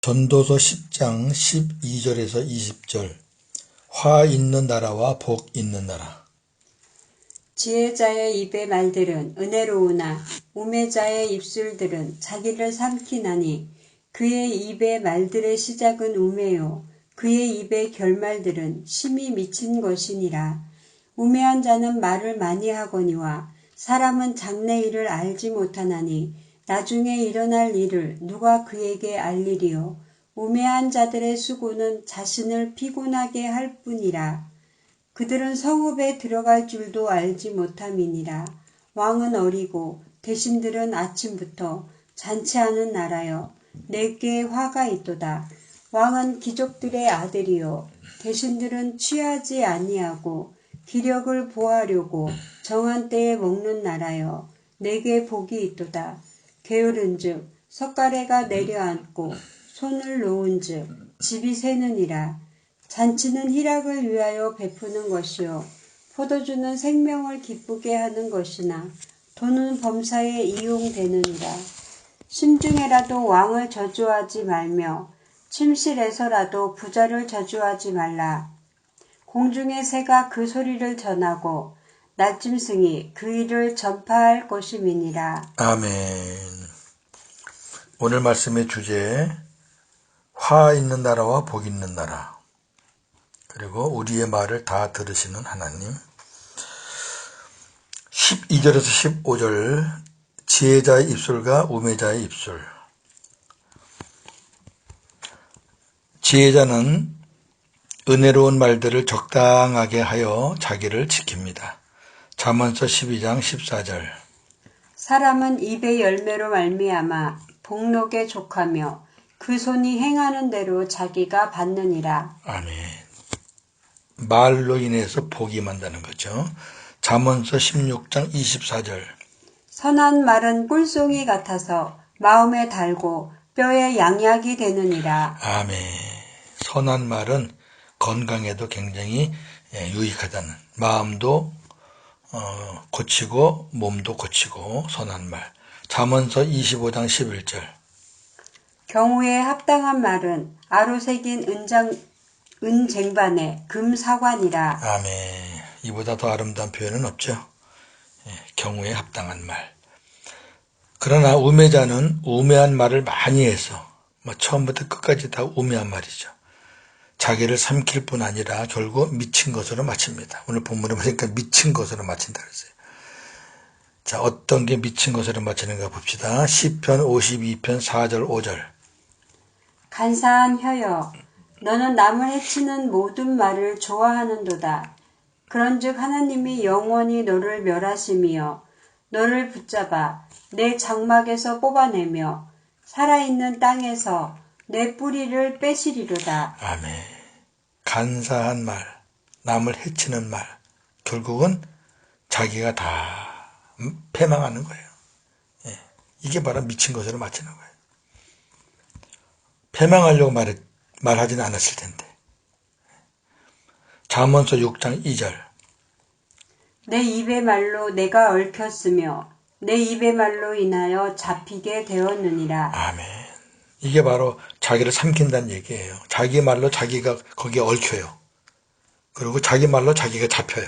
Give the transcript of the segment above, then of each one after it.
전도서 10장 12절에서 20절. 화 있는 나라와 복 있는 나라. 지혜자의 입의 말들은 은혜로우나 우매자의 입술들은 자기를 삼키나니 그의 입의 말들의 시작은 우매요 그의 입의 결말들은 심히 미친 것이니라. 우매한 자는 말을 많이 하거니와 사람은 장래일을 알지 못하나니 나중에 일어날 일을 누가 그에게 알리리요. 우매한 자들의 수고는 자신을 피곤하게 할 뿐이라. 그들은 성읍에 들어갈 줄도 알지 못함이니라. 왕은 어리고 대신들은 아침부터 잔치하는 나라여 내게 화가 있도다. 왕은 귀족들의 아들이요 대신들은 취하지 아니하고 기력을 보하려고 정한 때에 먹는 나라여 내게 복이 있도다. 게으른즉 석가래가 내려앉고 손을 놓은즉 집이 새느니라. 잔치는 희락을 위하여 베푸는 것이요 포도주는 생명을 기쁘게 하는 것이나 돈은 범사에 이용되느니라. 심중에라도 왕을 저주하지 말며 침실에서라도 부자를 저주하지 말라. 공중의 새가 그 소리를 전하고 날짐승이 그 일을 전파할 것임이니라. 아멘. 오늘 말씀의 주제, 화 있는 나라와 복 있는 나라. 그리고 우리의 말을 다 들으시는 하나님. 12절에서 15절. 지혜자의 입술과 우매자의 입술. 지혜자는 은혜로운 말들을 적당하게 하여 자기를 지킵니다. 잠언서 12장 14절. 사람은 입의 열매로 말미암아 복록에 족하며 그 손이 행하는 대로 자기가 받느니라. 아멘. 말로 인해서 복이 임한다는 거죠. 잠언서 16장 24절. 선한 말은 꿀송이 같아서 마음에 달고 뼈에 양약이 되느니라. 아멘. 선한 말은 건강에도 굉장히 유익하다는, 마음도 고치고 몸도 고치고 선한 말. 잠언서 25장 11절. 경우에 합당한 말은 아로 새긴 은쟁반에 금사관이라. 아멘. 이보다 더 아름다운 표현은 없죠. 경우에 합당한 말. 그러나 우매자는 우매한 말을 많이 해서 처음부터 끝까지 다 우매한 말이죠. 자기를 삼킬 뿐 아니라 결국 미친 것으로 마칩니다. 오늘 본문에 보니까 미친 것으로 마친다 그랬어요. 자, 어떤 게 미친 것으로 마치는가 봅시다. 시편 52편 4절 5절. 간사한 혀여 너는 남을 해치는 모든 말을 좋아하는도다. 그런즉 하나님이 영원히 너를 멸하심이여 너를 붙잡아 내 장막에서 뽑아내며 살아있는 땅에서 내 뿌리를 빼시리로다. 아멘. 간사한 말, 남을 해치는 말, 결국은 자기가 다 패망하는 거예요. 이게 바로 미친 것으로 마치는 거예요. 패망하려고 말하지는 않았을 텐데. 잠언서 6장 2절. 내 입의 말로 내가 얽혔으며 내 입의 말로 인하여 잡히게 되었느니라. 아멘. 이게 바로 자기를 삼킨다는 얘기예요. 자기 말로 자기가 거기에 얽혀요. 그리고 자기 말로 자기가 잡혀요.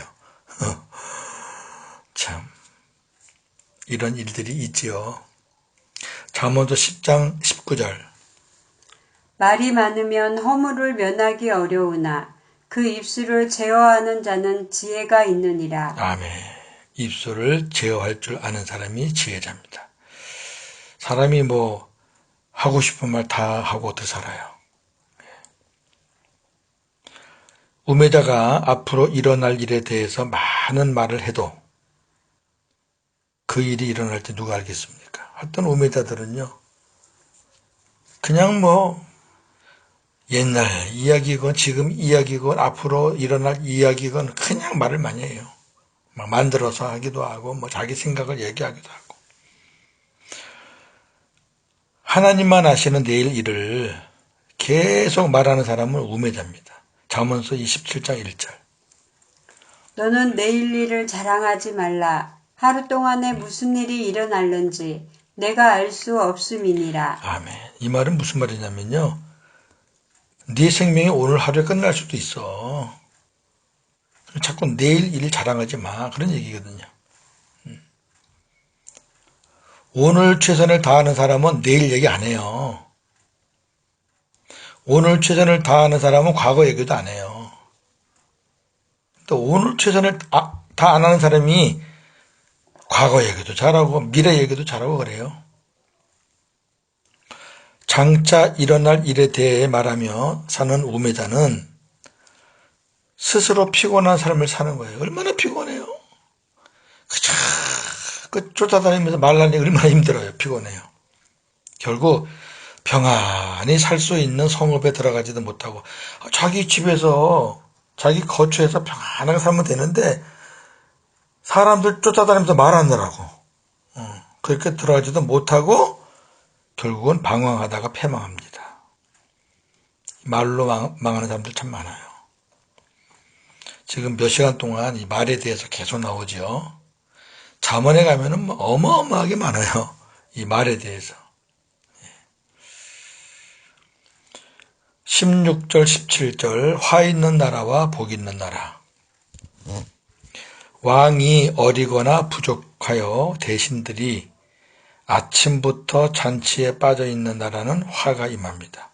참, 이런 일들이 있지요. 잠언서 10장 19절. 말이 많으면 허물을 면하기 어려우나 그 입술을 제어하는 자는 지혜가 있느니라. 아멘. 입술을 제어할 줄 아는 사람이 지혜자입니다. 사람이 하고 싶은 말 다 하고 어떻게 살아요. 우매자가 앞으로 일어날 일에 대해서 많은 말을 해도 그 일이 일어날 때 누가 알겠습니까? 어떤 우매자들은요, 그냥 옛날 이야기건 지금 이야기건 앞으로 일어날 이야기건 그냥 말을 많이 해요. 막 만들어서 하기도 하고 자기 생각을 얘기하기도 하고. 하나님만 아시는 내일 일을 계속 말하는 사람은 우매자입니다. 잠언서 27장 1절. 너는 내일 일을 자랑하지 말라. 하루 동안에 무슨 일이 일어날는지 내가 알 수 없음이니라. 아멘. 이 말은 무슨 말이냐면요, 네 생명이 오늘 하루에 끝날 수도 있어. 자꾸 내일 일 자랑하지 마. 그런 얘기거든요. 오늘 최선을 다하는 사람은 내일 얘기 안 해요. 오늘 최선을 다하는 사람은 과거 얘기도 안 해요. 또 오늘 최선을 다 안 하는 사람이 과거 얘기도 잘하고 미래 얘기도 잘하고 그래요. 장차 일어날 일에 대해 말하며 사는 우매자는 스스로 피곤한 삶을 사는 거예요. 얼마나 피곤해요. 그 쫓아다니면서 말하는 게 얼마나 힘들어요. 피곤해요. 결국 평안히 살 수 있는 성읍에 들어가지도 못하고 자기 집에서 자기 거처에서 평안하게 살면 되는데 사람들 쫓아다니면서 말하느라고 그렇게 들어가지도 못하고 결국은 방황하다가 패망합니다. 말로 망하는 사람들 참 많아요. 지금 몇 시간 동안 이 말에 대해서 계속 나오죠. 잠언에 가면은 어마어마하게 많아요. 이 말에 대해서. 16절, 17절 화 있는 나라와 복 있는 나라. 왕이 어리거나 부족하여 대신들이 아침부터 잔치에 빠져 있는 나라는 화가 임합니다.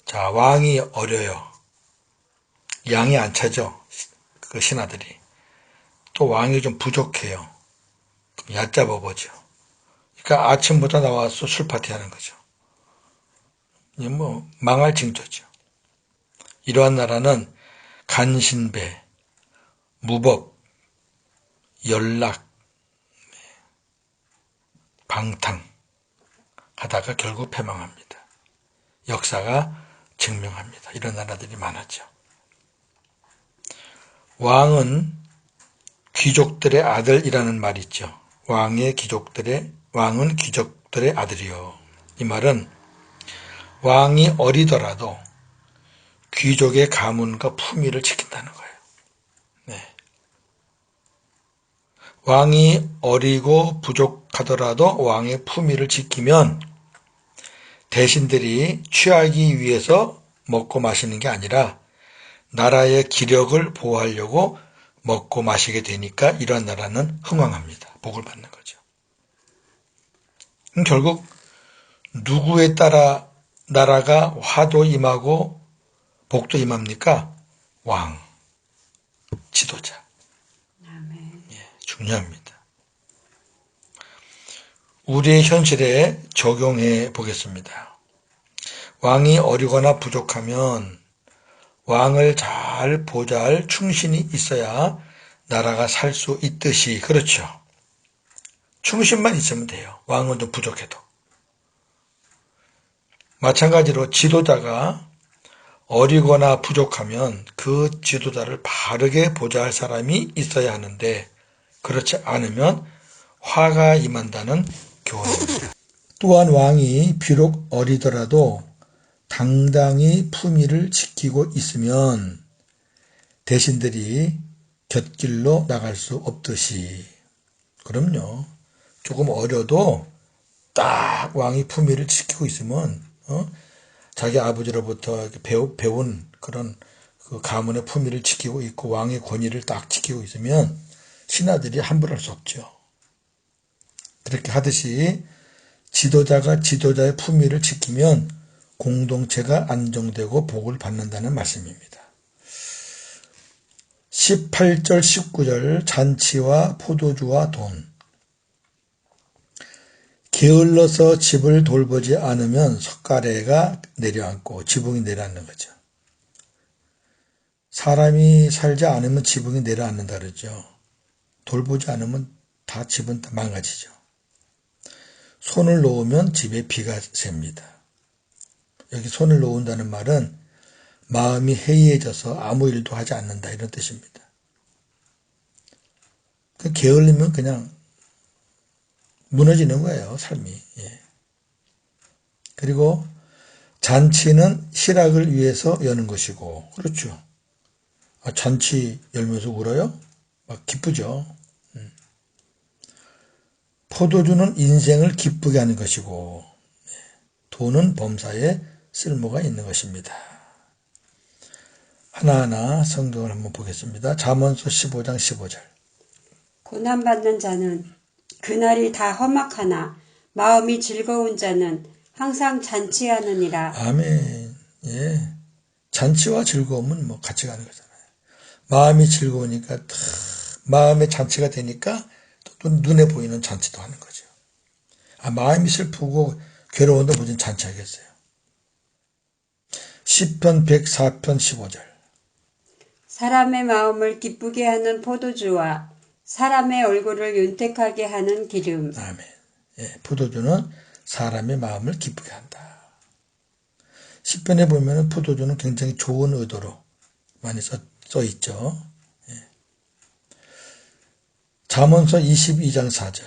자, 왕이 어려요. 양이 안 차죠. 그 신하들이. 또 왕이 좀 부족해요. 얕잡아 보죠. 그러니까 아침부터 나와서 술 파티 하는 거죠. 이게 망할 징조죠. 이러한 나라는 간신배, 무법, 연락, 방탕 하다가 결국 패망합니다. 역사가 증명합니다. 이런 나라들이 많았죠. 왕은 귀족들의 아들이라는 말이 있죠. 왕은 귀족들의 아들이요. 이 말은 왕이 어리더라도 귀족의 가문과 품위를 지킨다는 거예요. 네. 왕이 어리고 부족하더라도 왕의 품위를 지키면 대신들이 취하기 위해서 먹고 마시는 게 아니라 나라의 기력을 보호하려고 먹고 마시게 되니까 이러한 나라는 흥왕합니다. 복을 받는 거죠. 결국 누구에 따라 나라가 화도 임하고 복도 임합니까? 왕, 지도자. 중요합니다. 우리의 현실에 적용해 보겠습니다. 왕이 어리거나 부족하면 왕을 잘 보잘 충신이 있어야 나라가 살 수 있듯이 그렇죠. 충신만 있으면 돼요. 왕은 좀 부족해도. 마찬가지로 지도자가 어리거나 부족하면 그 지도자를 바르게 보좌할 사람이 있어야 하는데 그렇지 않으면 화가 임한다는 교훈입니다. 또한 왕이 비록 어리더라도 당당히 품위를 지키고 있으면 대신들이 곁길로 나갈 수 없듯이 그럼요. 조금 어려도 딱 왕이 품위를 지키고 있으면 자기 아버지로부터 배운 그런 그 가문의 품위를 지키고 있고 왕의 권위를 딱 지키고 있으면 신하들이 함부로 할 수 없죠. 그렇게 하듯이 지도자가 지도자의 품위를 지키면 공동체가 안정되고 복을 받는다는 말씀입니다. 18절 19절 잔치와 포도주와 돈. 게을러서 집을 돌보지 않으면 석가래가 내려앉고 지붕이 내려앉는 거죠. 사람이 살지 않으면 지붕이 내려앉는다 그러죠. 돌보지 않으면 다 집은 다 망가지죠. 손을 놓으면 집에 비가 셉니다. 여기 손을 놓은다는 말은 마음이 해이해져서 아무 일도 하지 않는다 이런 뜻입니다. 게을리면 그냥 무너지는 거예요, 삶이. 예. 그리고 잔치는 희락을 위해서 여는 것이고, 그렇죠. 잔치 열면서 울어요? 막 기쁘죠. 포도주는 인생을 기쁘게 하는 것이고, 돈은 범사에 쓸모가 있는 것입니다. 하나하나 성경을 한번 보겠습니다. 잠언서 15장 15절. 고난받는 자는 그날이 다 험악하나 마음이 즐거운 자는 항상 잔치하느니라. 아멘. 예. 잔치와 즐거움은 뭐 같이 가는 거잖아요. 마음이 즐거우니까 마음의 잔치가 되니까 또 눈에 보이는 잔치도 하는 거죠. 마음이 슬프고 괴로운데 무슨 잔치하겠어요. 시편 104편 15절. 사람의 마음을 기쁘게 하는 포도주와 사람의 얼굴을 윤택하게 하는 기름. 아멘. 예, 포도주는 사람의 마음을 기쁘게 한다. 시편에 보면 포도주는 굉장히 좋은 의도로 많이 써 있죠. 예. 잠언서 22장 4절.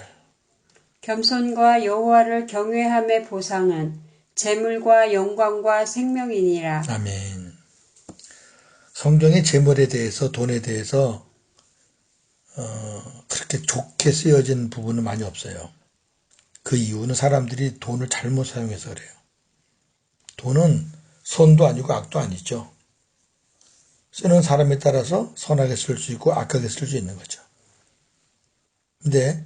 겸손과 여호와를 경외함의 보상은 재물과 영광과 생명이니라. 아멘. 성경의 재물에 대해서 돈에 대해서 그렇게 좋게 쓰여진 부분은 많이 없어요. 그 이유는 사람들이 돈을 잘못 사용해서 그래요. 돈은 선도 아니고 악도 아니죠. 쓰는 사람에 따라서 선하게 쓸 수 있고 악하게 쓸 수 있는 거죠. 근데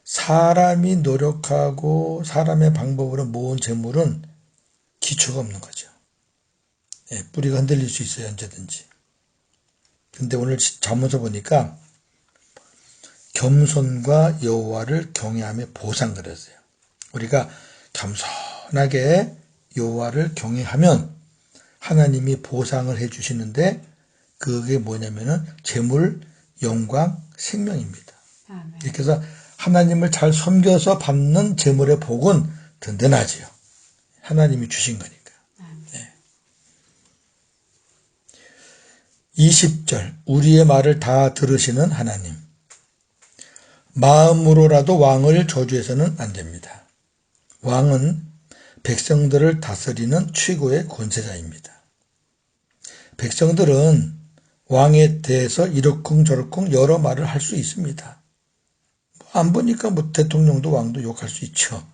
사람이 노력하고 사람의 방법으로 모은 재물은 기초가 없는 거죠. 예, 뿌리가 흔들릴 수 있어요, 언제든지. 근데 오늘 잠언서 보니까 겸손과 여호와를 경외함에 보상 그랬어요. 우리가 겸손하게 여호와를 경외하면 하나님이 보상을 해주시는데 그게 뭐냐면은 재물, 영광, 생명입니다. 아멘. 이렇게 해서 하나님을 잘 섬겨서 받는 재물의 복은 든든하지요. 하나님이 주신 거니까. 네. 20절. 우리의 말을 다 들으시는 하나님. 마음으로라도 왕을 저주해서는 안 됩니다. 왕은 백성들을 다스리는 최고의 권세자입니다. 백성들은 왕에 대해서 이러쿵저러쿵 여러 말을 할 수 있습니다. 안 보니까 뭐 대통령도 왕도 욕할 수 있죠.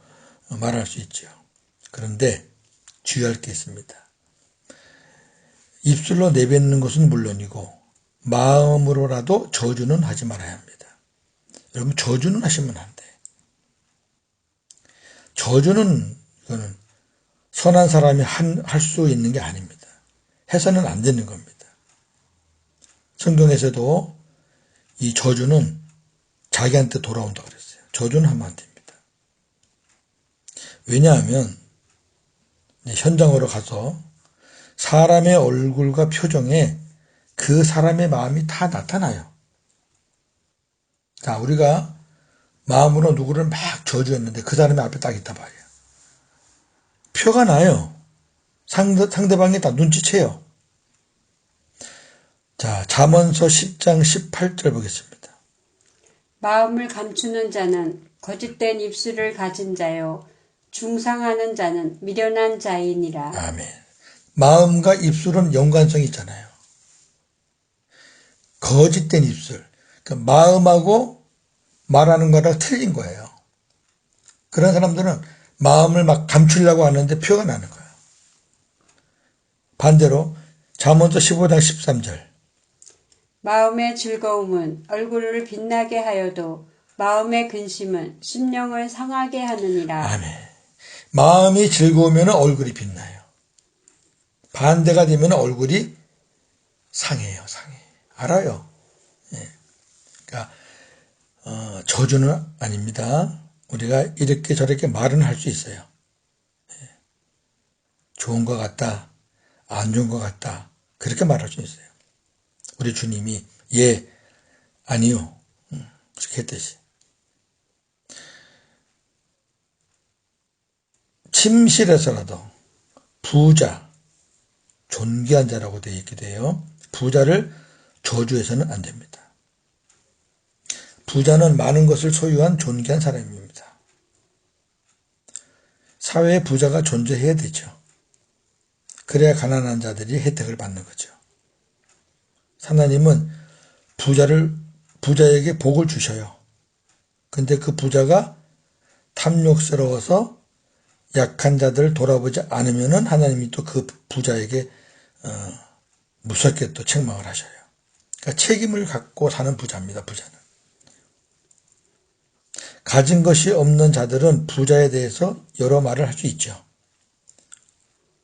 말할 수 있죠. 그런데 주의할 게 있습니다. 입술로 내뱉는 것은 물론이고 마음으로라도 저주는 하지 말아야 합니다. 여러분 저주는 하시면 안 돼. 저주는 이거는 선한 사람이 할 수 있는 게 아닙니다. 해서는 안 되는 겁니다. 성경에서도 이 저주는 자기한테 돌아온다고 그랬어요. 저주는 하면 안 됩니다. 왜냐하면 현장으로 가서 사람의 얼굴과 표정에 그 사람의 마음이 다 나타나요. 자, 우리가 마음으로 누구를 막 저주했는데 그 사람이 앞에 딱 있다 봐요. 표가 나요. 상대방이 다 눈치채요. 자, 잠언서 10장 18절 보겠습니다. 마음을 감추는 자는 거짓된 입술을 가진 자요 중상하는 자는 미련한 자이니라. 아멘. 마음과 입술은 연관성이 있잖아요. 거짓된 입술. 그러니까 마음하고 말하는 거랑 틀린 거예요. 그런 사람들은 마음을 막 감추려고 하는데 표가 나는 거예요. 반대로 잠언서 15장 13절. 마음의 즐거움은 얼굴을 빛나게 하여도 마음의 근심은 심령을 상하게 하느니라. 아멘. 마음이 즐거우면 얼굴이 빛나요. 반대가 되면 얼굴이 상해요. 상해. 알아요. 예. 그러니까 저주는 아닙니다. 우리가 이렇게 저렇게 말은 할 수 있어요. 예. 좋은 것 같다. 안 좋은 것 같다. 그렇게 말할 수 있어요. 우리 주님이 예, 아니요. 그렇게 했듯이. 침실에서라도 부자, 존귀한 자라고 되어 있게 돼요. 부자를 저주해서는 안 됩니다. 부자는 많은 것을 소유한 존귀한 사람입니다. 사회에 부자가 존재해야 되죠. 그래야 가난한 자들이 혜택을 받는 거죠. 하나님은 부자에게 복을 주셔요. 근데 그 부자가 탐욕스러워서 약한 자들을 돌아보지 않으면은 하나님이 또 그 부자에게 무섭게 또 책망을 하셔요. 그러니까 책임을 갖고 사는 부자입니다. 부자는. 가진 것이 없는 자들은 부자에 대해서 여러 말을 할 수 있죠.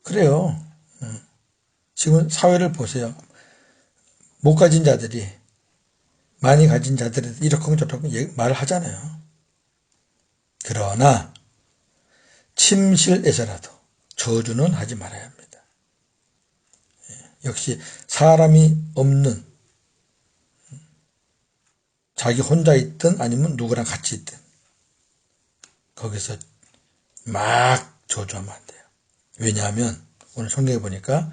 그래요. 지금 사회를 보세요. 못 가진 자들이 많이 가진 자들이 이렇게 저렇게 말을 하잖아요. 그러나 침실에서라도 저주는 하지 말아야 합니다. 역시 사람이 없는, 자기 혼자 있든 아니면 누구랑 같이 있든 거기서 막 저주하면 안 돼요. 왜냐하면 오늘 성경에 보니까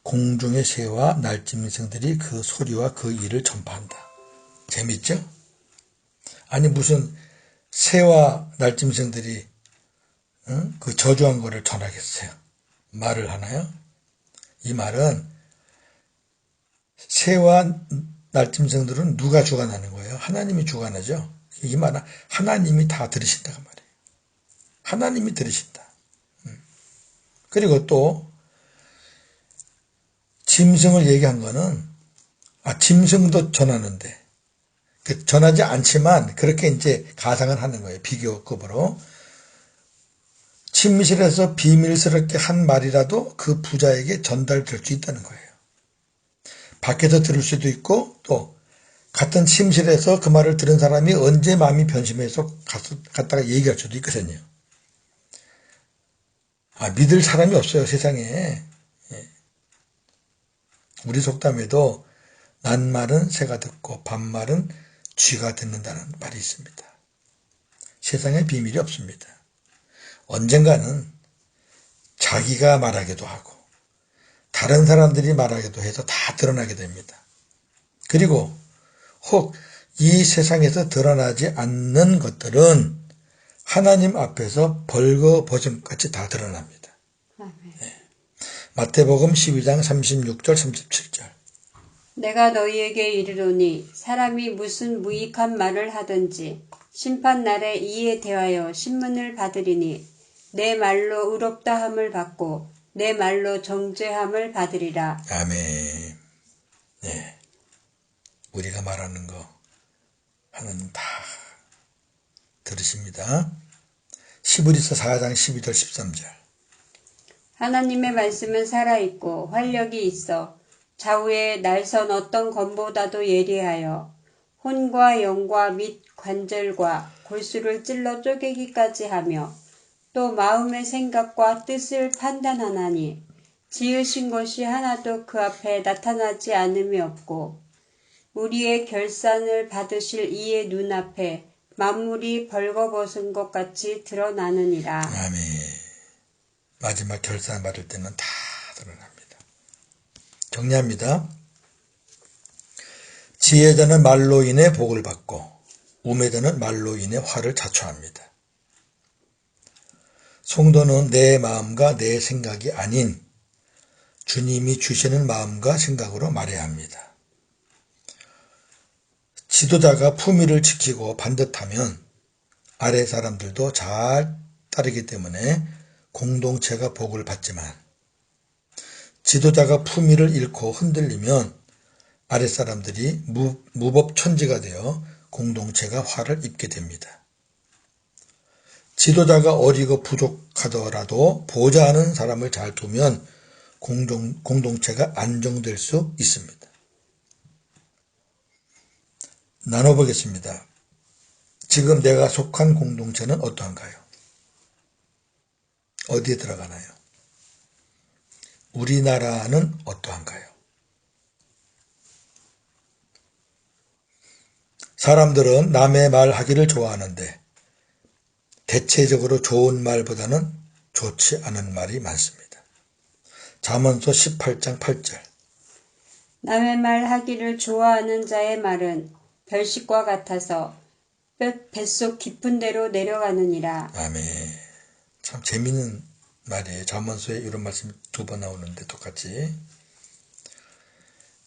공중의 새와 날짐승들이 그 소리와 그 일을 전파한다. 재밌죠? 아니 무슨 새와 날짐승들이 그 저주한 거를 전하겠어요? 말을 하나요? 이 말은 새와 날짐승들은 누가 주관하는 거예요? 하나님이 주관하죠. 이 말은 하나님이 다 들으신다고 말이에요. 하나님이 들으신다. 그리고 또 짐승을 얘기한 거는 짐승도 전하는데 전하지 않지만 그렇게 이제 가상을 하는 거예요. 비교급으로. 침실에서 비밀스럽게 한 말이라도 그 부자에게 전달될 수 있다는 거예요. 밖에서 들을 수도 있고 또 같은 침실에서 그 말을 들은 사람이 언제 마음이 변심해서 갔다가 얘기할 수도 있거든요. 믿을 사람이 없어요, 세상에. 우리 속담에도 낱말은 새가 듣고 반말은 쥐가 듣는다는 말이 있습니다. 세상에 비밀이 없습니다. 언젠가는 자기가 말하기도 하고 다른 사람들이 말하기도 해서 다 드러나게 됩니다. 그리고 혹 이 세상에서 드러나지 않는 것들은 하나님 앞에서 벌거벗음같이 다 드러납니다. 마태복음 12장 36절 37절. 내가 너희에게 이르노니 사람이 무슨 무익한 말을 하든지 심판날에 이에 대하여 신문을 받으리니 내 말로 의롭다함을 받고 내 말로 정죄함을 받으리라. 아멘. 네. 우리가 말하는 거 하나님 다 들으십니다. 시브리서 4장 12절 13절. 하나님의 말씀은 살아있고 활력이 있어 좌우에 날선 어떤 검보다도 예리하여 혼과 영과 및 관절과 골수를 찔러 쪼개기까지 하며 또 마음의 생각과 뜻을 판단하나니 지으신 것이 하나도 그 앞에 나타나지 않음이 없고 우리의 결산을 받으실 이의 눈앞에 만물이 벌거벗은 것 같이 드러나느니라. 아멘. 마지막 결산 받을 때는 다 드러납니다. 정리합니다. 지혜자는 말로 인해 복을 받고 우매자는 말로 인해 화를 자초합니다. 성도는 내 마음과 내 생각이 아닌 주님이 주시는 마음과 생각으로 말해야 합니다. 지도자가 품위를 지키고 반듯하면 아래 사람들도 잘 따르기 때문에 공동체가 복을 받지만 지도자가 품위를 잃고 흔들리면 아래 사람들이 무법천지가 되어 공동체가 화를 입게 됩니다. 지도자가 어리고 부족하더라도 보좌하는 사람을 잘 두면 공동체가 안정될 수 있습니다. 나눠보겠습니다. 지금 내가 속한 공동체는 어떠한가요? 어디에 들어가나요? 우리나라는 어떠한가요? 사람들은 남의 말 하기를 좋아하는데 대체적으로 좋은 말보다는 좋지 않은 말이 많습니다. 잠언서 18장 8절. 남의 말 하기를 좋아하는 자의 말은 별식과 같아서 뱃속 깊은 데로 내려가느니라. 아멘. 참 재미있는 말이에요. 잠언서에 이런 말씀이 2번 나오는데 똑같이.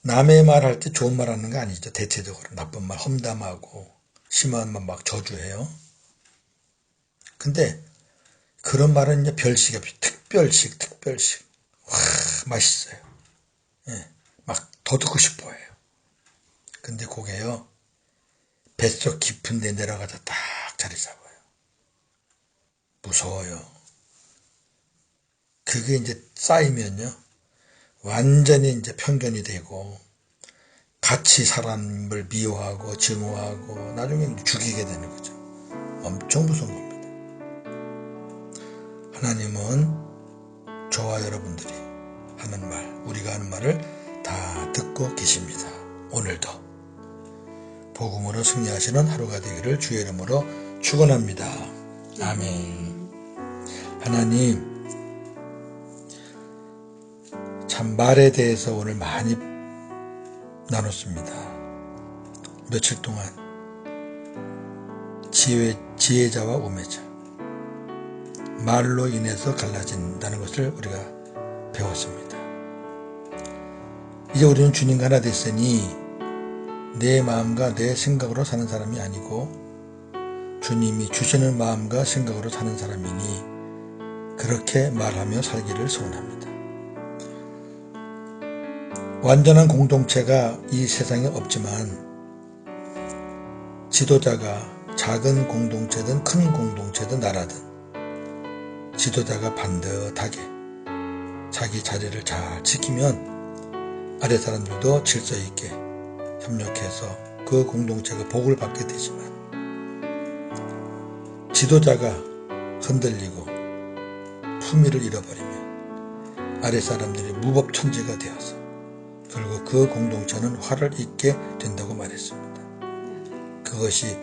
남의 말 할 때 좋은 말 하는 거 아니죠. 대체적으로 나쁜 말, 험담하고 심한 말 막 저주해요. 근데 그런 말은 이제 별식이 없이 특별식. 와, 맛있어요. 예, 막 더 듣고 싶어 해요. 근데 그게요, 뱃속 깊은 데 내려가서 딱 자리 잡아요. 무서워요. 그게 이제 쌓이면요, 완전히 이제 편견이 되고, 같이 사람을 미워하고, 증오하고, 나중에 죽이게 되는 거죠. 엄청 무서운 겁니다. 하나님은 저와 여러분들이 하는 말, 우리가 하는 말을 다 듣고 계십니다. 오늘도 복음으로 승리하시는 하루가 되기를 주의 이름으로 축원합니다. 아멘. 하나님, 참 말에 대해서 오늘 많이 나눴습니다. 며칠 동안 지혜자와 우매자, 말로 인해서 갈라진다는 것을 우리가 배웠습니다. 이제 우리는 주님과 하나 됐으니 내 마음과 내 생각으로 사는 사람이 아니고 주님이 주시는 마음과 생각으로 사는 사람이니 그렇게 말하며 살기를 소원합니다. 완전한 공동체가 이 세상에 없지만 지도자가 작은 공동체든 큰 공동체든 나라든 지도자가 반듯하게 자기 자리를 잘 지키면 아래 사람들도 질서 있게 협력해서 그 공동체가 복을 받게 되지만 지도자가 흔들리고 품위를 잃어버리면 아래 사람들이 무법천지가 되어서 결국 그 공동체는 화를 입게 된다고 말했습니다. 그것이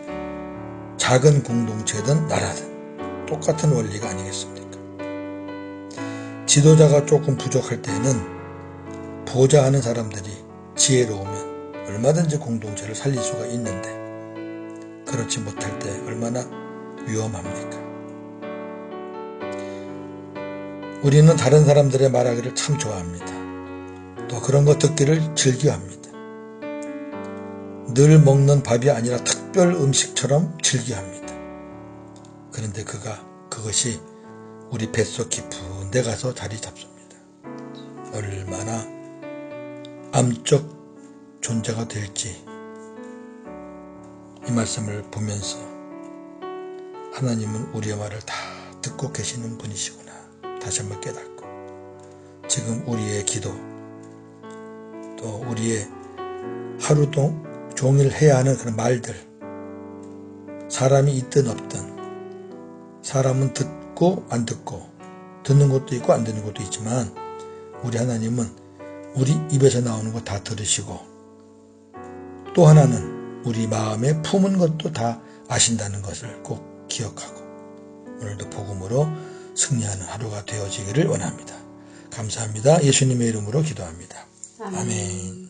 작은 공동체든 나라든 똑같은 원리가 아니겠습니까? 지도자가 조금 부족할 때는 보좌하는 사람들이 지혜로우면 얼마든지 공동체를 살릴 수가 있는데 그렇지 못할 때 얼마나 위험합니까? 우리는 다른 사람들의 말하기를 참 좋아합니다. 또 그런 거 듣기를 즐겨합니다. 늘 먹는 밥이 아니라 특별 음식처럼 즐겨합니다. 그런데 그것이 우리 뱃속 깊은 데 가서 자리 잡습니다. 얼마나 암적 존재가 될지 이 말씀을 보면서 하나님은 우리의 말을 다 듣고 계시는 분이시구나 다시 한번 깨닫고 지금 우리의 기도 또 우리의 하루 종일 해야 하는 그런 말들 사람이 있든 없든 사람은 듣고 안 듣고 듣는 것도 있고 안 듣는 것도 있지만 우리 하나님은 우리 입에서 나오는 거 다 들으시고 또 하나는 우리 마음에 품은 것도 다 아신다는 것을 꼭 기억하고 오늘도 복음으로 승리하는 하루가 되어지기를 원합니다. 감사합니다. 예수님의 이름으로 기도합니다. 아멘.